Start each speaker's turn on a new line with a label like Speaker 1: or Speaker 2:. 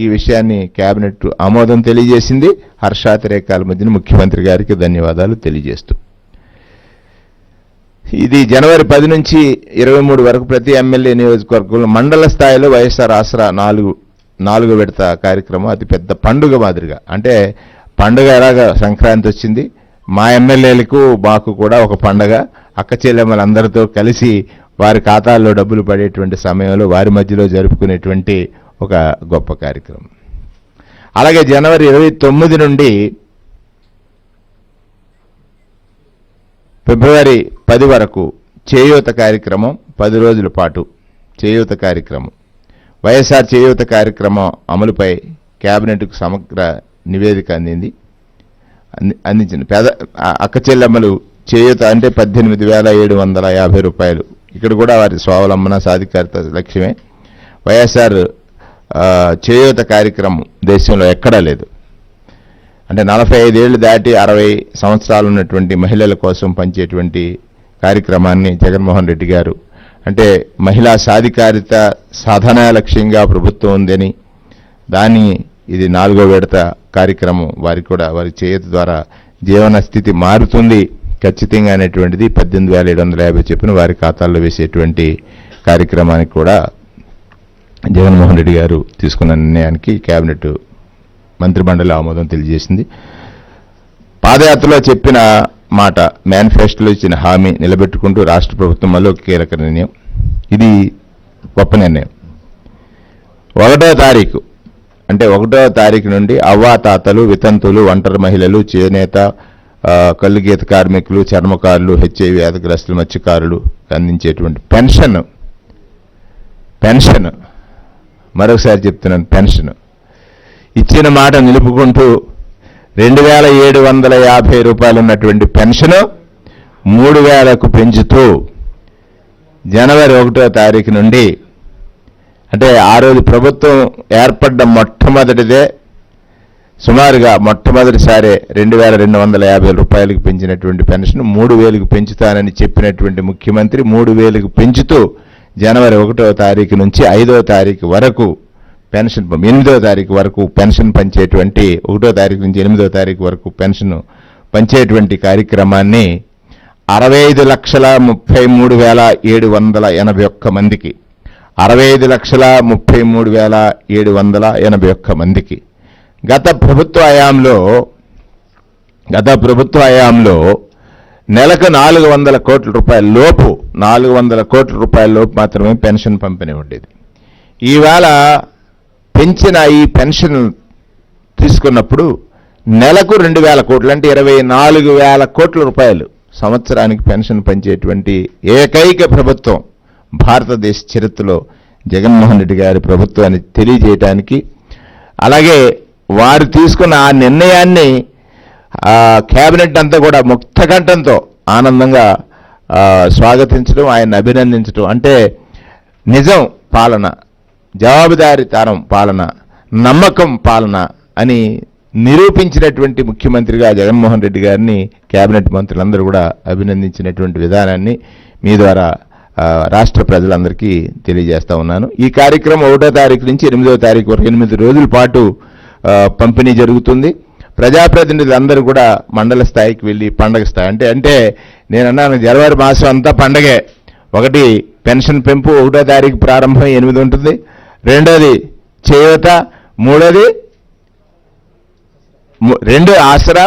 Speaker 1: ఈ విషయాన్ని కేబినెట్ ఆమోదం తెలియజేసింది. హర్షాతిరేకాల మధ్యన ముఖ్యమంత్రి గారికి ధన్యవాదాలు తెలియజేస్తూ, ఇది జనవరి 10 నుంచి 23 వరకు ప్రతి ఎమ్మెల్యే నియోజకవర్గంలో మండల స్థాయిలో వైఎస్ఆర్ ఆసరా 4 విడత కార్యక్రమం అతి పెద్ద పండుగ మాదిరిగా. అంటే పండుగ ఎలాగా సంక్రాంతి వచ్చింది, మా ఎమ్మెల్యేలకు మాకు కూడా ఒక పండుగ. అక్క చెల్లెమ్మలందరితో కలిసి వారి ఖాతాల్లో డబ్బులు పడేటువంటి సమయంలో వారి మధ్యలో జరుపుకునేటువంటి ఒక గొప్ప కార్యక్రమం. అలాగే జనవరి 29 నుండి ఫిబ్రవరి 10 వరకు చేయూత కార్యక్రమం, 10 రోజుల పాటు చేయూత కార్యక్రమం. వైఎస్ఆర్ చేయూత కార్యక్రమం అమలుపై కేబినెట్కు సమగ్ర నివేదిక అందించింది. అక్క చెల్లెమ్మలు చేయూత అంటే 18,750 రూపాయలు. ఇక్కడ కూడా వారి స్వావలంబన సాధికారత లక్ష్యమే. వైఎస్ఆర్ చేయూత కార్యక్రమం దేశంలో ఎక్కడా లేదు. అంటే 45 ఏళ్లు దాటి 60 సంవత్సరాలు ఉన్నటువంటి మహిళల కోసం పనిచేటువంటి కార్యక్రమాన్ని జగన్మోహన్ రెడ్డి గారు, అంటే మహిళా సాధికారిత సాధన లక్ష్యంగా ప్రభుత్వం ఉందని, ఇది 4వ విడత కార్యక్రమం. వారి చేయూత ద్వారా జీవన స్థితి మారుతుంది ఖచ్చితంగా అనేటువంటిది 18,750 చొప్పున వారి ఖాతాల్లో వేసేటువంటి కార్యక్రమానికి కూడా జగన్మోహన్ రెడ్డి గారు తీసుకున్న నిర్ణయానికి కేబినెట్ మంత్రిమండలి ఆమోదం తెలియజేసింది. పాదయాత్రలో చెప్పిన మాట, మేనిఫెస్టోలో ఇచ్చిన హామీ నిలబెట్టుకుంటూ రాష్ట్ర ప్రభుత్వం మళ్ళీ ఒక కీలక నిర్ణయం. ఇది గొప్ప నిర్ణయం. 1వ తారీఖు అంటే 1వ తారీఖు నుండి అవ్వాతాతలు, వితంతులు, ఒంటరి మహిళలు, చేనేత, కల్లు గీత కార్మికులు, చర్మకారులు, హెచ్ఐవి వ్యాధిగ్రస్తులు, మత్స్యకారులు అందించేటువంటి పెన్షన్ మరొకసారి చెప్తున్నాను, పెన్షన్ ఇచ్చిన మాట నిలుపుకుంటూ 2,750 రూపాయలు ఉన్నటువంటి పెన్షన్ 3,000కు పెంచుతూ జనవరి 1వ తారీఖు నుండి, అంటే ఆ రోజు ప్రభుత్వం ఏర్పడ్డ మొట్టమొదటిదే, సుమారుగా మొట్టమొదటిసారే 2,250 రూపాయలకు పెంచినటువంటి పెన్షన్ 3,000కు పెంచుతానని చెప్పినటువంటి ముఖ్యమంత్రి 3,000కు పెంచుతూ జనవరి 1వ తారీఖు నుంచి 5వ తారీఖు వరకు పెన్షన్, 8వ తారీఖు వరకు పెన్షన్ పంచేటువంటి, 1వ తారీఖు నుంచి 8వ తారీఖు వరకు పెన్షన్ పంచేటువంటి కార్యక్రమాన్ని 65,33,781 మందికి, 65,33,781 మందికి గత ప్రభుత్వ హయాంలో నెలకు 400 కోట్ల రూపాయల లోపు, 400 కోట్ల రూపాయల లోపు మాత్రమే పెన్షన్ పంపిణీ ఉండేది. ఈవేళ పెంచిన ఈ పెన్షన్ తీసుకున్నప్పుడు నెలకు 2,000 కోట్లు, అంటే 24,000 కోట్ల రూపాయలు సంవత్సరానికి పెన్షన్ పంచేటువంటి ఏకైక ప్రభుత్వం భారతదేశ చరిత్రలో జగన్మోహన్ రెడ్డి గారి ప్రభుత్వాన్ని తెలియజేయటానికి, అలాగే వారు తీసుకున్న ఆ నిర్ణయాన్ని కేబినెట్ అంతా కూడా ముక్తకంఠంతో ఆనందంగా స్వాగతించడం, ఆయన అభినందించడం, అంటే నిజం పాలన, జవాబుదారీతనం పాలన, నమ్మకం పాలన అని నిరూపించినటువంటి ముఖ్యమంత్రిగా జగన్మోహన్ రెడ్డి గారిని కేబినెట్ మంత్రులందరూ కూడా అభినందించినటువంటి విధానాన్ని మీ ద్వారా రాష్ట్ర ప్రజలందరికీ తెలియజేస్తా ఉన్నాను. ఈ కార్యక్రమం 1వ తారీఖు నుంచి 8వ తారీఖు వరకు 8 రోజుల పాటు పంపిణీ జరుగుతుంది. ప్రజాప్రతినిధులందరూ కూడా మండల స్థాయికి వెళ్ళి పండగ స్థాయి, అంటే నేను అన్నాను జనవరి మాసం అంతా పండగే. 1 పెన్షన్ పెంపు 1వ తారీఖు ప్రారంభం 8 ఉంటుంది, 2వది చేయూత, 3వది 2 ఆసరా,